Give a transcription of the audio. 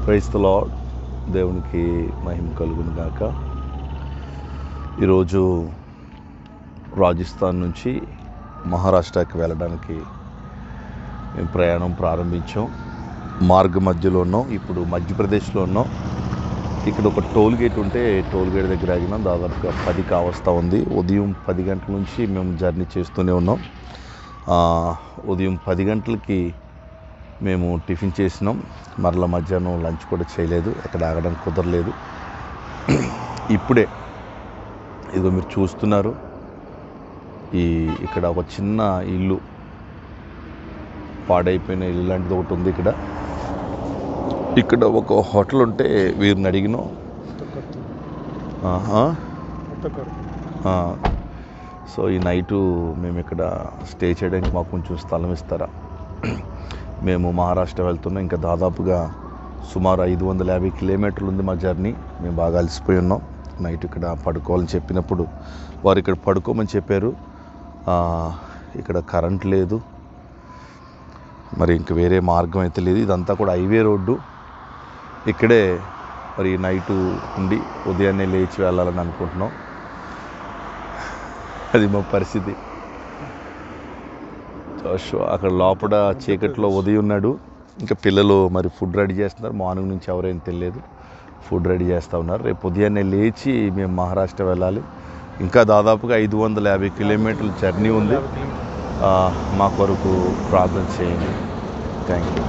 Praise the lord. దేవునికి మహిమ కలుగును గాక. ఈరోజు రాజస్థాన్ నుంచి మహారాష్ట్రకి వెళ్ళడానికి మేము ప్రయాణం ప్రారంభించాం. మార్గ మధ్యలో ఉన్నాం. ఇప్పుడు మధ్యప్రదేశ్లో ఉన్నాం. ఇక్కడ ఒక టోల్ గేట్ ఉంటే టోల్ గేట్ దగ్గర ఆగినాం. దాదాపుగా 10 కావస్తూ ఉంది. ఉదయం 10 గంటల నుంచి మేము జర్నీ చేస్తూనే ఉన్నాం. ఉదయం 10 గంటలకి మేము టిఫిన్ చేసినాం. మరలా మధ్యాహ్నం లంచ్ కూడా చేయలేదు. ఎక్కడ ఆగడం కుదరలేదు. ఇప్పుడే ఇదిగో మీరు చూస్తున్నారు, ఇక్కడ ఒక చిన్న ఇల్లు, పాడైపోయిన ఇల్లు లాంటిది ఒకటి ఉంది. ఇక్కడ ఒక హోటల్ ఉంటే వీరిని అడిగినాం. సో ఈ నైటు మేము ఇక్కడ స్టే చేయడానికి మాకు కొంచెం స్థలం ఇస్తారా? మేము మహారాష్ట్ర వెళ్తున్నాం. ఇంకా దాదాపుగా సుమారు 550 కిలోమీటర్లు ఉంది మా జర్నీ. మేము బాగా అలసిపోయి ఉన్నాం. నైట్ ఇక్కడ పడుకోవాలని చెప్పినప్పుడు వారు ఇక్కడ పడుకోమని చెప్పారు. ఇక్కడ కరెంట్ లేదు, మరి ఇంక వేరే మార్గం అయితే లేదు. ఇదంతా కూడా హైవే రోడ్డు. ఇక్కడే మరి నైటు ఉండి ఉదయాన్నే లేచి వెళ్ళాలని అనుకుంటున్నాం. అది మా పరిస్థితి. అక్కడ లోపల చీకట్లో ఉదయం ఉన్నాడు. ఇంకా పిల్లలు మరి ఫుడ్ రెడీ చేస్తున్నారు. మార్నింగ్ నుంచి ఎవరైనా తెలియదు, ఫుడ్ రెడీ చేస్తూ ఉన్నారు. రేపు ఉదయాన్నే లేచి మేము మహారాష్ట్ర వెళ్ళాలి. ఇంకా దాదాపుగా 550 కిలోమీటర్ల జర్నీ ఉంది. మా కొరకు ప్రార్థన చేయండి. Thank you.